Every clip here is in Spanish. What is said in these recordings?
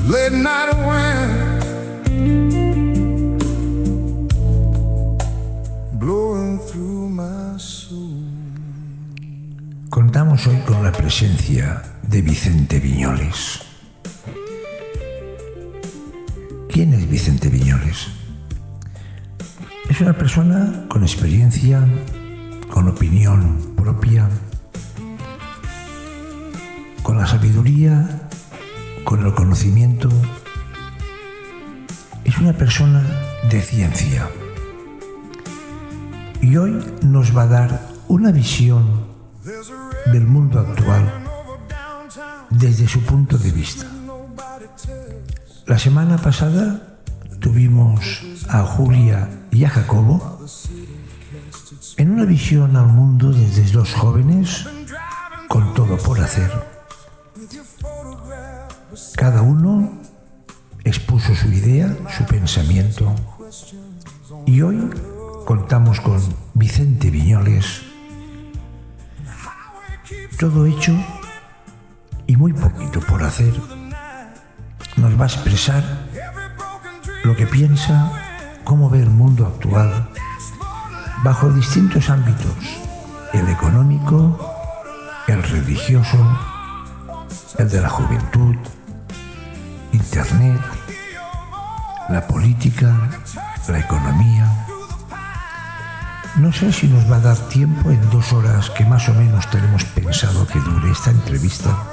Late night wind blowing through my soul. Contamos hoy con la presencia de Vicente Viñoles. ¿Quién es Vicente Viñoles? Es una persona con experiencia, con opinión propia, con la sabiduría, con el conocimiento. Es una persona de ciencia. Y hoy nos va a dar una visión del mundo actual desde su punto de vista. La semana pasada tuvimos a Julia y a Jacobo en una visión al mundo desde dos jóvenes con todo por hacer. Cada uno expuso su idea, su pensamiento, y hoy contamos con Vicente Viñoles. Todo hecho y muy poquito por hacer. Nos va a expresar lo que piensa, cómo ve el mundo actual, bajo distintos ámbitos: el económico, el religioso, el de la juventud, Internet, la política, la economía. No sé si nos va a dar tiempo en 2 horas que más o menos tenemos pensado que dure esta entrevista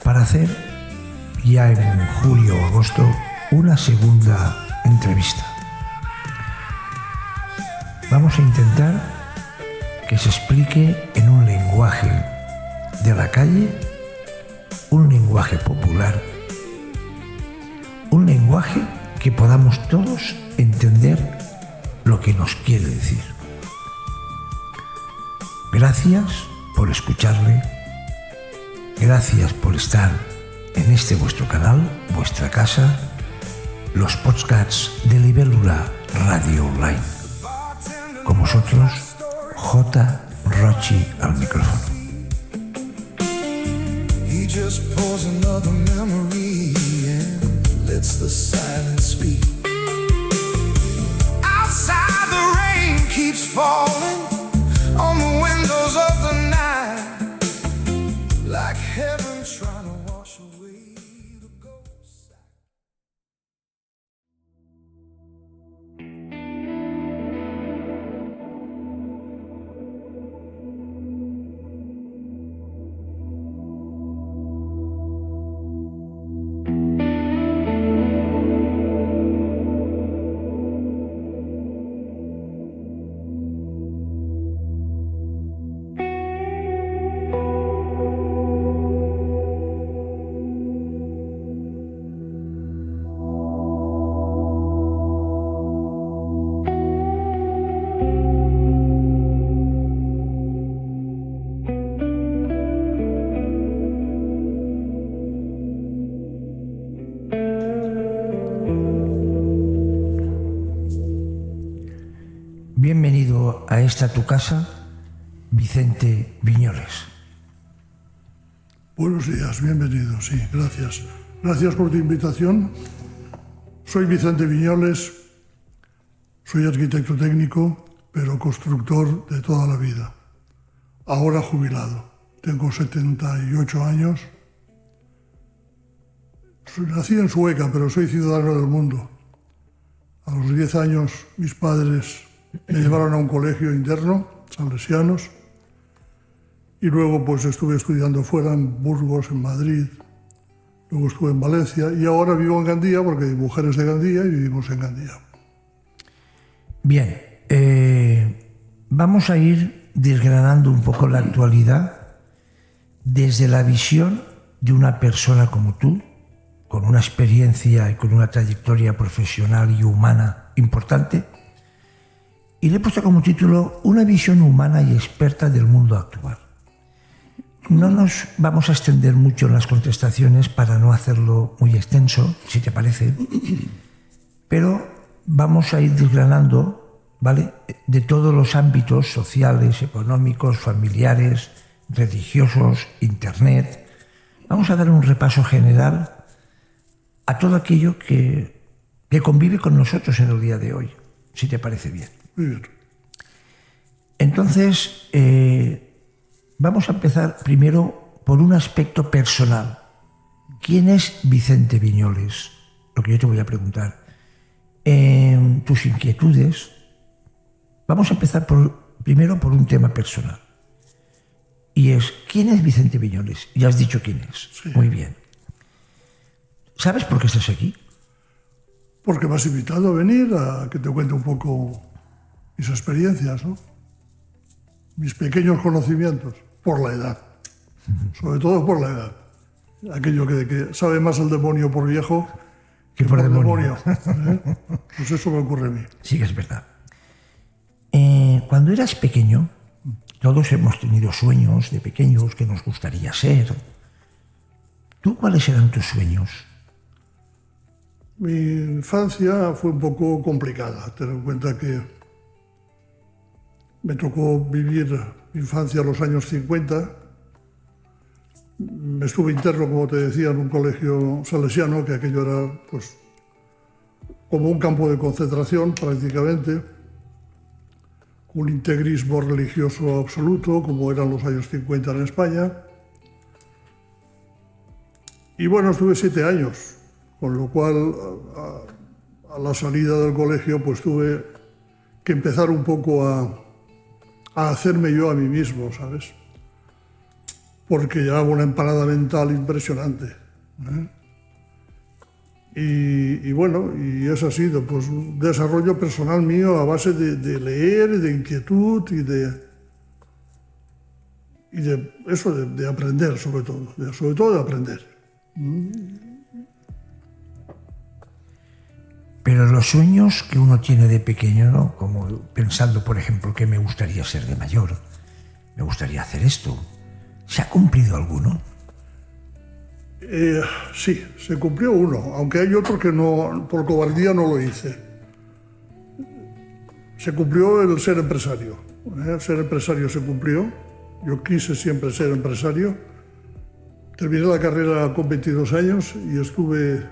para hacer ya en julio o agosto una segunda entrevista. Vamos a intentar que se explique en un lenguaje de la calle, un lenguaje popular, un lenguaje que podamos todos entender lo que nos quiere decir. Gracias por escucharle, gracias por estar en este vuestro canal, vuestra casa, los podcasts de Libélula Radio Online. Con vosotros, J. Rochi al micrófono. He just pours another memory and lets the silence speak. Outside the rain keeps falling on the windows of the night, like heaven trying to wash away the ghosts. Bienvenido a esta tu casa, Vicente Viñoles. Buenos días, bienvenido, sí, gracias. Gracias por tu invitación. Soy Vicente Viñoles, soy arquitecto técnico, pero constructor de toda la vida. Ahora jubilado, tengo 78 años. Nací en Sueca, pero soy ciudadano del mundo. A los 10 años mis padres me llevaron a un colegio interno, salesianos, y luego pues estuve estudiando fuera, en Burgos, en Madrid, luego estuve en Valencia y ahora vivo en Gandía porque mi mujer es de Gandía y vivimos en Gandía. Bien, vamos a ir desgranando un poco la actualidad desde la visión de una persona como tú, con una experiencia y con una trayectoria profesional y humana importante, y le he puesto como título Una visión humana y experta del mundo actual. No nos vamos a extender mucho en las contestaciones para no hacerlo muy extenso, si te parece, pero vamos a ir desgranando, ¿vale?, de todos los ámbitos sociales, económicos, familiares, religiosos, Internet. Vamos a dar un repaso general a todo aquello que convive con nosotros en el día de hoy, si te parece bien. Muy bien. Entonces, vamos a empezar primero por un aspecto personal. ¿Quién es Vicente Viñoles? Lo que yo te voy a preguntar. Tus inquietudes. Vamos a empezar primero por un tema personal. Y es, ¿quién es Vicente Viñoles? Ya has dicho quién es. Sí. Muy bien. ¿Sabes por qué estás aquí? Porque me has invitado a venir a que te cuente un poco mis experiencias, ¿no? Mis pequeños conocimientos, por la edad. Sobre todo por la edad. Aquello que sabe más el demonio por viejo Que por demonio. ¿eh? Pues eso me ocurre a mí. Sí que es verdad. Cuando eras pequeño, todos hemos tenido sueños de pequeños que nos gustaría ser. ¿Tú cuáles eran tus sueños? Mi infancia fue un poco complicada. Ten en cuenta que me tocó vivir mi infancia en los años 50. Estuve interno, como te decía, en un colegio salesiano, que aquello era pues como un campo de concentración prácticamente, un integrismo religioso absoluto, como eran los años 50 en España. Y bueno, estuve 7 años, con lo cual a la salida del colegio pues tuve que empezar un poco a hacerme yo a mí mismo, ¿sabes? Porque llevaba una empanada mental impresionante, ¿eh? Y bueno, y eso ha sido pues un desarrollo personal mío a base de leer, de inquietud y de eso, de aprender sobre todo de aprender. Pero los sueños que uno tiene de pequeño, ¿no?, como pensando, por ejemplo, que me gustaría ser de mayor, me gustaría hacer esto, ¿se ha cumplido alguno? Sí, se cumplió uno, aunque hay otro que no, por cobardía no lo hice. Se cumplió el ser empresario. El ser empresario se cumplió. Yo quise siempre ser empresario. Terminé la carrera con 22 años y estuve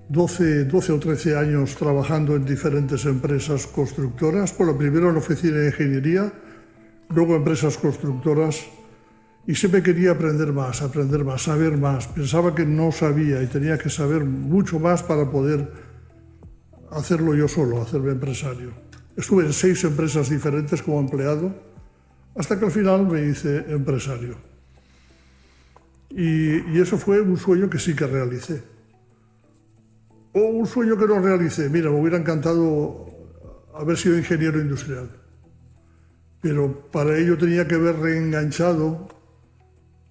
12 o 13 años trabajando en diferentes empresas constructoras. Bueno, primero en oficina de ingeniería, luego empresas constructoras. Y siempre quería aprender más, saber más. Pensaba que no sabía y tenía que saber mucho más para poder hacerlo yo solo, hacerme empresario. Estuve en 6 empresas diferentes como empleado, hasta que al final me hice empresario. Y eso fue un sueño que sí que realicé. O un sueño que no realicé. Mira, me hubiera encantado haber sido ingeniero industrial. Pero para ello tenía que haber reenganchado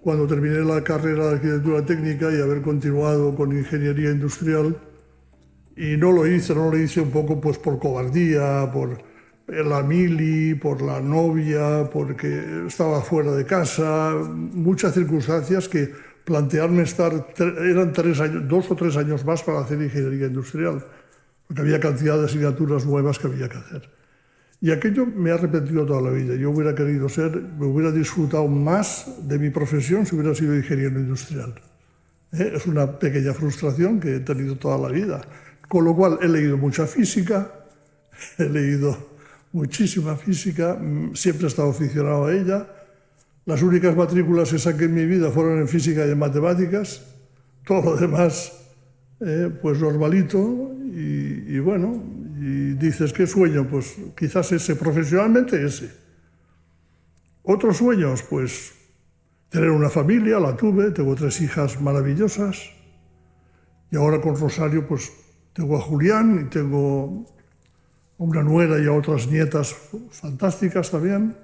cuando terminé la carrera de arquitectura técnica y haber continuado con ingeniería industrial. Y no lo hice un poco pues por cobardía, por la mili, por la novia, porque estaba fuera de casa, muchas circunstancias que plantearme eran 2 o 3 años más para hacer ingeniería industrial, porque había cantidad de asignaturas nuevas que había que hacer. Y aquello me ha arrepentido toda la vida. Yo hubiera querido me hubiera disfrutado más de mi profesión si hubiera sido ingeniero industrial. Es una pequeña frustración que he tenido toda la vida. Con lo cual he leído mucha física, he leído muchísima física, siempre he estado aficionado a ella. Las únicas matrículas que saqué en mi vida fueron en física y en matemáticas. Todo lo demás, pues normalito. Y bueno, y dices, ¿qué sueño? Pues quizás ese, profesionalmente ese. Otros sueños, pues tener una familia, la tuve, tengo 3 hijas maravillosas. Y ahora con Rosario, pues tengo a Julián y tengo a una nuera y a otras nietas fantásticas también.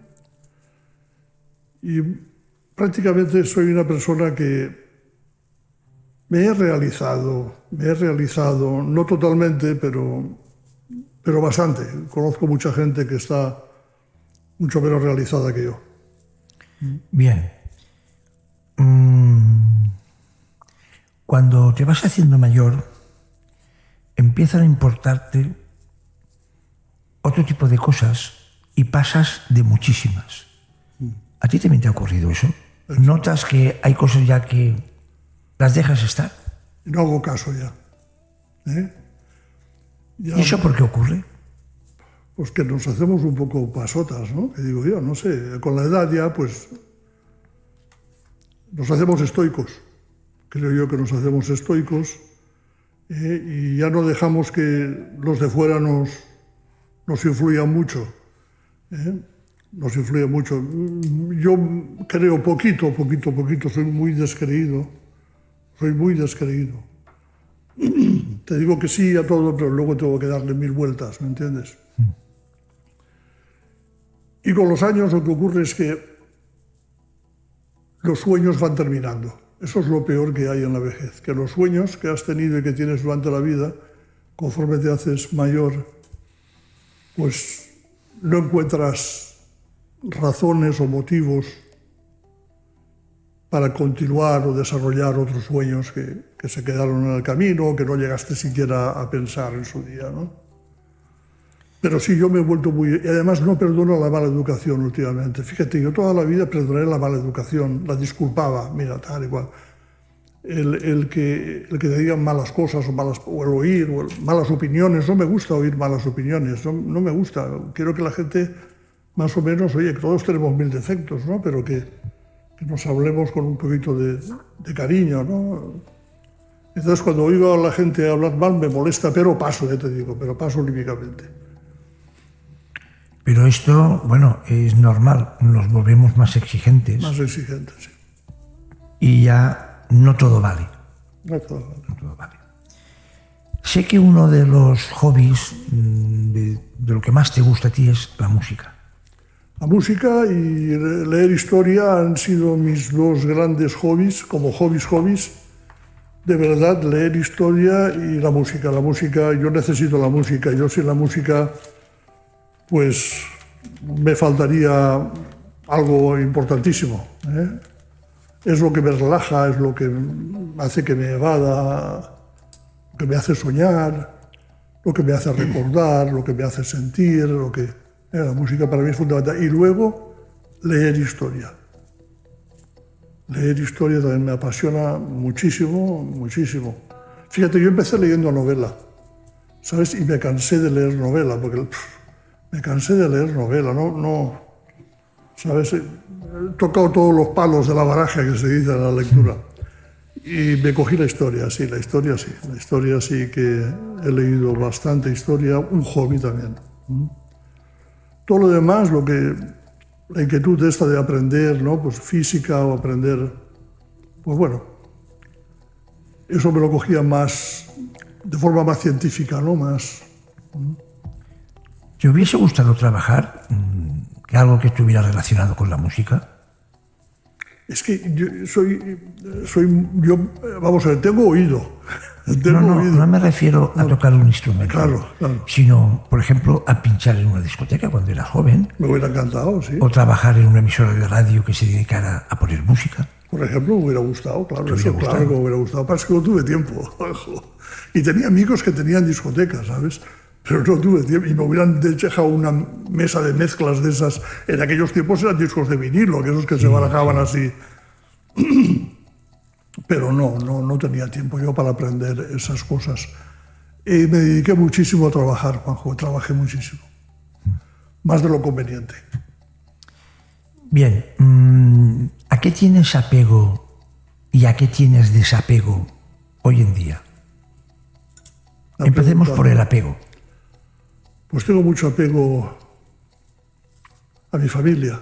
Y prácticamente soy una persona que me he realizado, no totalmente, pero bastante. Conozco mucha gente que está mucho menos realizada que yo. Bien. Cuando te vas haciendo mayor, empiezan a importarte otro tipo de cosas y pasas de muchísimas. ¿A ti también te ha ocurrido eso? ¿Notas que hay cosas ya que las dejas estar? No hago caso ya. Ya, ¿Y eso por qué ocurre? pues que nos hacemos un poco pasotas, ¿no? Que digo yo, no sé, con la edad ya, pues, nos hacemos estoicos. Creo yo que nos hacemos estoicos y ya no dejamos que los de fuera nos influyan mucho. Nos influye mucho. Yo creo poquito, soy muy descreído. Te digo que sí a todo, pero luego tengo que darle 1000 vueltas, ¿me entiendes? Y con los años lo que ocurre es que los sueños van terminando. Eso es lo peor que hay en la vejez, que los sueños que has tenido y que tienes durante la vida, conforme te haces mayor, pues no encuentras razones o motivos para continuar o desarrollar otros sueños que se quedaron en el camino o que no llegaste siquiera a pensar en su día, ¿no? Pero sí, yo me he vuelto muy... Y además no perdono la mala educación últimamente. Fíjate, yo toda la vida perdoné la mala educación, la disculpaba, mira, tal y cual. El que te digan malas cosas o el oír malas opiniones, no me gusta oír malas opiniones, no me gusta. Quiero que la gente, más o menos, oye, que todos tenemos 1000 defectos, ¿no? Pero que nos hablemos con un poquito de cariño, ¿no? Entonces, cuando oigo a la gente hablar mal, me molesta, pero paso, te digo, pero paso olímpicamente. Pero esto, bueno, es normal, nos volvemos más exigentes. Más exigente, sí. Y ya no todo vale. No todo vale. No todo vale. Sé que uno de los hobbies, de lo que más te gusta a ti, es la música. La música y leer historia han sido mis dos grandes hobbies, como hobbies. De verdad, leer historia y la música. La música, yo necesito la música. Yo sin la música, pues me faltaría algo importantísimo. Es lo que me relaja, es lo que hace que me evada, lo que me hace soñar, lo que me hace recordar, lo que me hace sentir, la música para mí es fundamental. Y luego, leer historia. Leer historia también me apasiona muchísimo. Fíjate, yo empecé leyendo novela, ¿sabes? Y me cansé de leer novela, porque no, ¿sabes? He tocado todos los palos de la baraja que se dice en la lectura. Y me cogí la historia sí que he leído bastante historia, un hobby también. Todo lo demás, la inquietud esta de aprender, ¿no? Pues física o aprender, pues bueno, eso me lo cogía más, de forma más científica, ¿no? ¿Te hubiese gustado trabajar que algo que estuviera relacionado con la música? Es que yo vamos a ver, tengo oído. No me refiero a tocar un instrumento, claro. Sino, por ejemplo, a pinchar en una discoteca cuando eras joven. Me hubiera encantado, sí. O trabajar en una emisora de radio que se dedicara a poner música. Por ejemplo, me hubiera gustado, claro. Claro que me hubiera gustado. Pasa que no tuve tiempo. Y tenía amigos que tenían discotecas, ¿sabes? Pero no tuve tiempo. Y me hubieran dejado una mesa de mezclas de esas. En aquellos tiempos eran discos de vinilo, que esos que se barajaban así. Pero no tenía tiempo yo para aprender esas cosas. Y me dediqué muchísimo a trabajar, Juanjo. Trabajé muchísimo. Más de lo conveniente. Bien. ¿A qué tienes apego y a qué tienes desapego hoy en día? Empecemos por el apego. Pues tengo mucho apego a mi familia.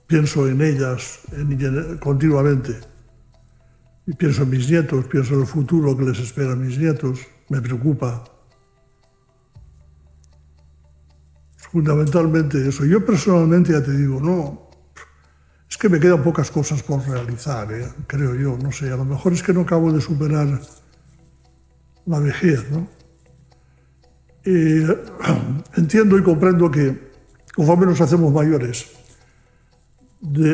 Pienso en ellas continuamente. Y pienso en mis nietos, pienso en el futuro que les espera a mis nietos. Me preocupa. Fundamentalmente eso. Yo personalmente ya te digo, no. Es que me quedan pocas cosas por realizar, creo yo, no sé, a lo mejor es que no acabo de superar la vejez, ¿no? Entiendo y comprendo que conforme nos hacemos mayores,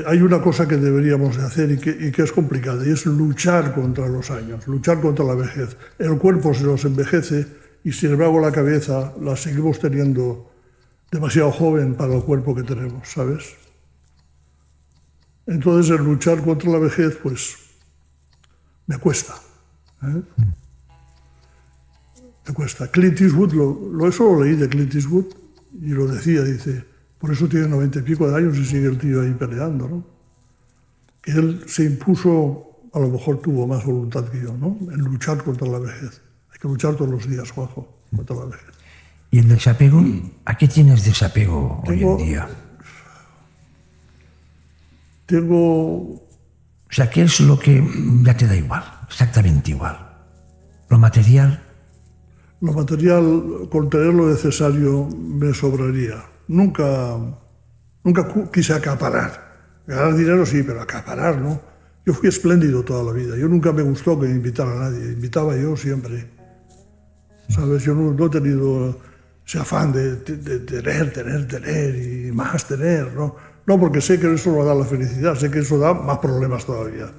hay una cosa que deberíamos de hacer y que es complicada, y es luchar contra los años, luchar contra la vejez. El cuerpo se nos envejece y sin embargo la cabeza la seguimos teniendo demasiado joven para el cuerpo que tenemos, ¿sabes? Entonces el luchar contra la vejez, pues, me cuesta. Me cuesta. Clint Eastwood, eso lo leí de Clint Eastwood y lo decía, dice, por eso tiene 90 y pico de años y sigue el tío ahí peleando, ¿no? Que él se impuso, a lo mejor tuvo más voluntad que yo, ¿no? En luchar contra la vejez. Hay que luchar todos los días, Juanjo, contra la vejez. ¿Y el desapego? ¿A qué tienes desapego hoy en día? Tengo... O sea, ¿qué es lo que ya te da igual? Exactamente igual. ¿Lo material? Lo material, con tener lo necesario, me sobraría. Nunca quise acaparar. Ganar dinero sí, pero acaparar, ¿no? Yo fui espléndido toda la vida. Yo nunca me gustó que me invitara a nadie. Invitaba yo siempre. ¿Sabes? Yo no he tenido ese afán de tener y más tener, ¿no? No, porque sé que eso no da la felicidad, sé que eso da más problemas todavía.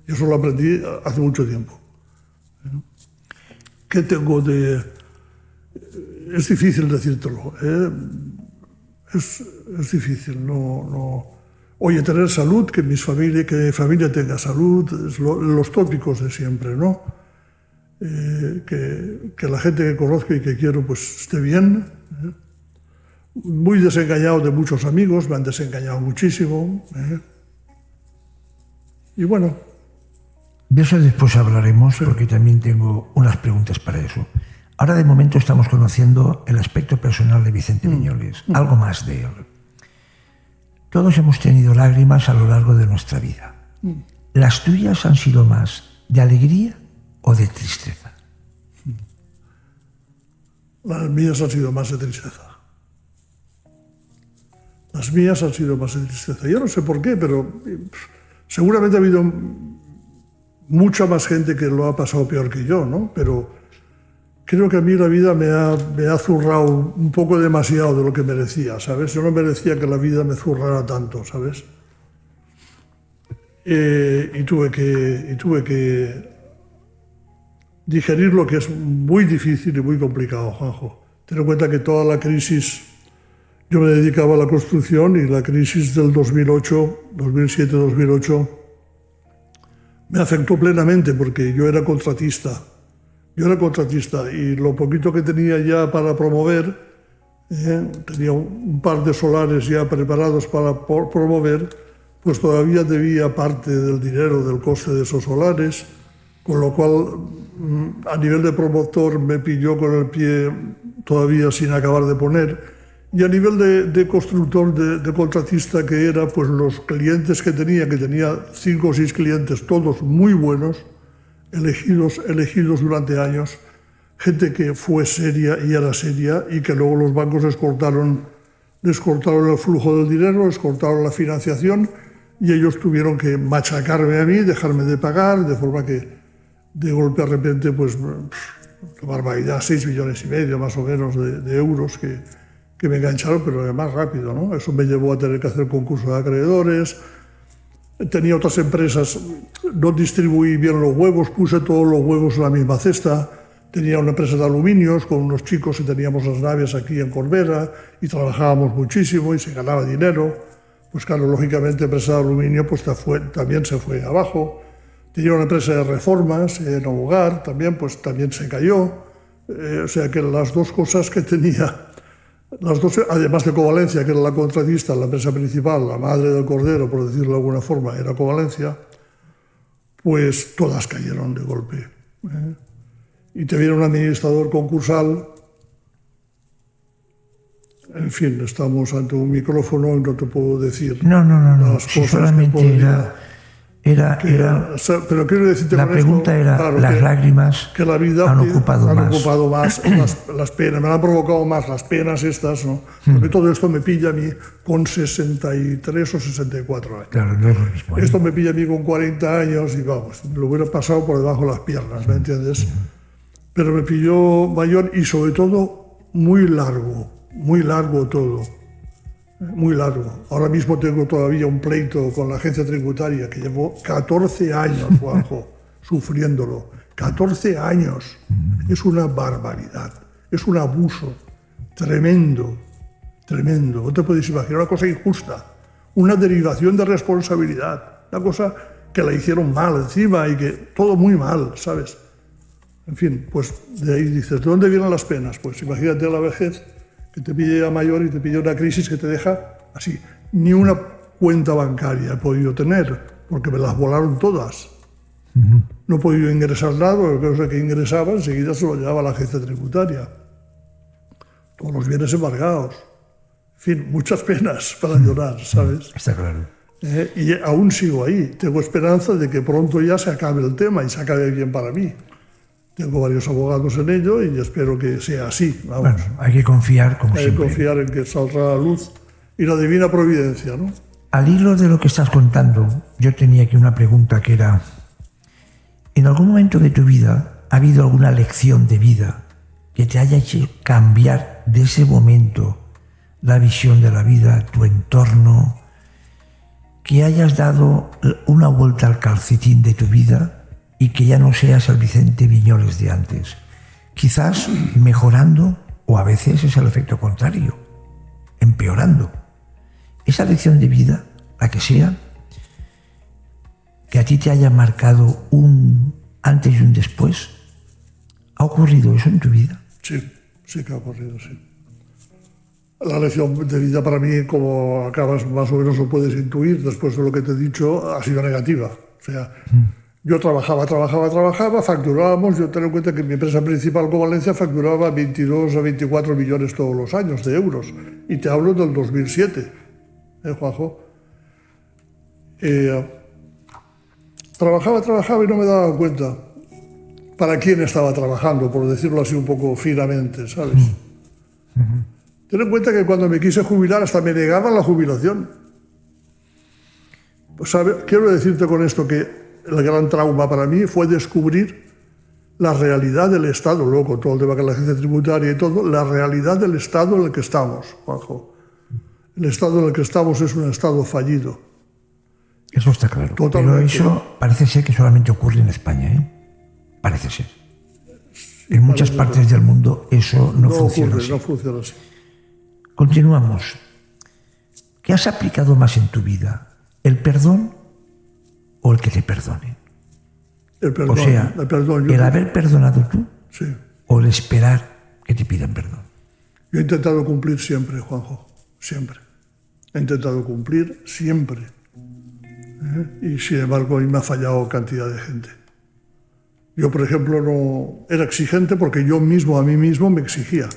Y eso lo aprendí hace mucho tiempo. ¿Qué tengo de...? Es difícil decírtelo, ¿eh? Es difícil, no... Oye, tener salud, que mi familia tenga salud, los tópicos de siempre, ¿no? Que la gente que conozco y que quiero pues esté bien. Muy desengañado de muchos amigos, me han desengañado muchísimo. Y bueno. De eso después hablaremos, sí, porque también tengo unas preguntas para eso. Ahora de momento estamos conociendo el aspecto personal de Vicente Viñoles, algo más de él. Todos hemos tenido lágrimas a lo largo de nuestra vida. ¿Las tuyas han sido más de alegría o de tristeza? Las mías han sido más de tristeza. Las mías han sido más de tristeza. Yo no sé por qué, pero seguramente ha habido mucha más gente que lo ha pasado peor que yo, ¿no? Pero creo que a mí la vida me ha zurrado un poco demasiado de lo que merecía, ¿sabes? Yo no merecía que la vida me zurrara tanto, ¿sabes? Y tuve que digerir lo que es muy difícil y muy complicado, Juanjo. Ten en cuenta que toda la crisis... Yo me dedicaba a la construcción y la crisis del 2007-2008 me afectó plenamente porque yo era contratista. Y lo poquito que tenía ya para promover, tenía un par de solares ya preparados para promover, pues todavía debía parte del dinero del coste de esos solares, con lo cual a nivel de promotor me pilló con el pie todavía sin acabar de poner. Y a nivel de constructor, de contratista que era, pues los clientes que tenía 5 o 6 clientes, todos muy buenos, elegidos durante años, gente que fue seria y era seria y que luego los bancos les cortaron el flujo del dinero, les cortaron la financiación y ellos tuvieron que machacarme a mí, dejarme de pagar, de forma que de golpe a repente, pues, la barbaridad, 6,5 millones más o menos de euros que me engancharon, pero además rápido, ¿no? Eso me llevó a tener que hacer concurso de acreedores. Tenía otras empresas, no distribuí bien los huevos, puse todos los huevos en la misma cesta. Tenía una empresa de aluminios con unos chicos y teníamos las naves aquí en Corbera y trabajábamos muchísimo y se ganaba dinero. Pues claro, lógicamente, empresa de aluminio pues también se fue abajo. Tenía una empresa de reformas en Hogar, también se cayó. O sea que las dos cosas que tenía... Las dos, además de Covalencia, que era la contratista, la empresa principal, la madre del cordero, por decirlo de alguna forma, era Covalencia, pues todas cayeron de golpe. Y te viene un administrador concursal. En fin, estamos ante un micrófono y no te puedo decir No. las Si cosas solamente que podría... era Era, pero quiero decirte la con pregunta esto, era, claro, las lágrimas que la vida han ocupado más las penas, me han provocado más las penas estas, ¿no? Porque todo esto me pilla a mí con 63 o 64 años. Claro, no es lo mismo. Esto me pilla a mí con 40 años y vamos, me lo hubiera pasado por debajo de las piernas, ¿me entiendes? Pero me pilló mayor y sobre todo muy largo todo. Muy largo. Ahora mismo tengo todavía un pleito con la agencia tributaria que llevo 14 años, Juanjo, sufriéndolo. 14 años. Es una barbaridad. Es un abuso tremendo, tremendo. No te puedes imaginar, una cosa injusta. Una derivación de responsabilidad. Una cosa que la hicieron mal encima y que todo muy mal, ¿sabes? En fin, pues de ahí dices, ¿de dónde vienen las penas? Pues imagínate la vejez, que te pille a mayor y te pille una crisis que te deja así. Ni una cuenta bancaria he podido tener, porque me las volaron todas. No he podido ingresar nada, porque cosa que ingresaba enseguida se lo llevaba la agencia tributaria. Todos los bienes embargados. En fin, muchas penas para llorar, ¿sabes? Está claro. Y aún sigo ahí. Tengo esperanza de que pronto ya se acabe el tema y se acabe bien para mí. Tengo varios abogados en ello y espero que sea así. Vamos. Bueno, hay que confiar, como Hay que siempre. confiar en que saldrá a la luz y la divina providencia, ¿no? Al hilo de lo que estás contando, yo tenía aquí una pregunta que era, ¿en algún momento de tu vida ha habido alguna lección de vida que te haya hecho cambiar de ese momento la visión de la vida, tu entorno, que hayas dado una vuelta al calcetín de tu vida y que ya no seas el Vicente Viñoles de antes? Quizás mejorando, o a veces es el efecto contrario, empeorando. Esa lección de vida, la que sea, que a ti te haya marcado un antes y un después, ¿ha ocurrido eso en tu vida? Sí, sí que ha ocurrido, sí. La lección de vida para mí, como acabas más o menos lo puedes intuir, después de lo que te he dicho, ha sido negativa. O sea, yo trabajaba, facturábamos, yo tengo en cuenta que mi empresa principal, Covalencia, facturaba 22 a 24 millones todos los años de euros. Y te hablo del 2007, Juanjo. Trabajaba y no me daba cuenta para quién estaba trabajando, por decirlo así un poco finamente, ¿sabes? Ten en cuenta que cuando me quise jubilar hasta me negaban la jubilación. Pues, ¿sabes? Quiero decirte con esto que el gran trauma para mí fue descubrir la realidad del Estado, luego con todo el tema de la agencia tributaria y todo, la realidad del Estado en el que estamos, Juanjo. El Estado en el que estamos es un Estado fallido. Eso está claro. Totalmente. Pero eso parece ser que solamente ocurre en España, ¿eh? Parece ser. En muchas partes del mundo eso no funciona así. No funciona así. Continuamos. ¿Qué has aplicado más en tu vida? ¿El perdón o el que te perdone? El perdón, O sea, el perdón. el haber perdonado tú Sí. o el esperar que te pidan perdón. Yo he intentado cumplir siempre, Juanjo, siempre. He intentado cumplir siempre. Y sin embargo, ahí me ha fallado cantidad de gente. Yo, por ejemplo, no era exigente porque yo mismo a mí mismo me exigía.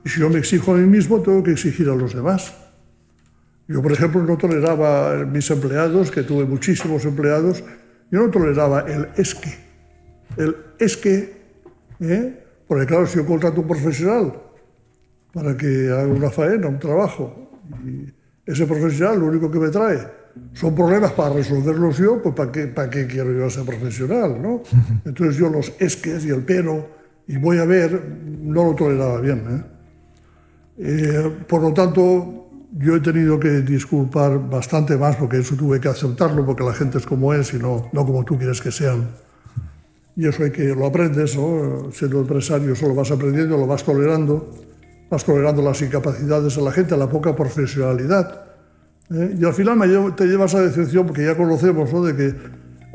Y si yo me exijo a mí mismo, tengo que exigir a los demás. Yo, por ejemplo, no toleraba a mis empleados, que tuve muchísimos empleados, yo no toleraba el es que. El es que, porque claro, si yo contrato a un profesional para que haga una faena, un trabajo, y ese profesional lo único que me trae son problemas para resolverlos yo, pues ¿para qué quiero yo ser profesional, no? Entonces yo los esques y el pero, y voy a ver, no lo toleraba bien, por lo tanto, yo he tenido que disculpar bastante más, porque eso tuve que aceptarlo, porque la gente es como es y no como tú quieres que sean. Y eso hay que lo aprendes, ¿no? Siendo empresario, eso lo vas aprendiendo, lo vas tolerando las incapacidades de la gente, la poca profesionalidad. Y al final te llevas a decepción, porque ya conocemos, ¿no?, de que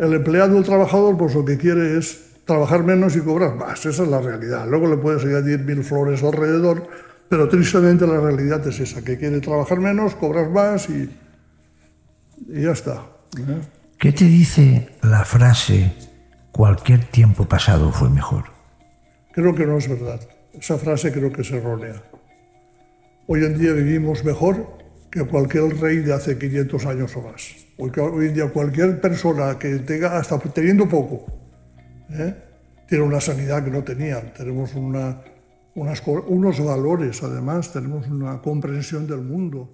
el empleado, el trabajador, pues lo que quiere es trabajar menos y cobrar más. Esa es la realidad. Luego le puedes añadir 1000 flores alrededor, pero tristemente la realidad es esa, que quiere trabajar menos, cobrar más y ya está. ¿Qué te dice la frase cualquier tiempo pasado fue mejor? Creo que no es verdad. Esa frase creo que es errónea. Hoy en día vivimos mejor que cualquier rey de hace 500 años o más. Porque hoy en día cualquier persona que tenga, hasta teniendo poco, tiene una sanidad que no tenían. Tenemos unos valores, además, tenemos una comprensión del mundo.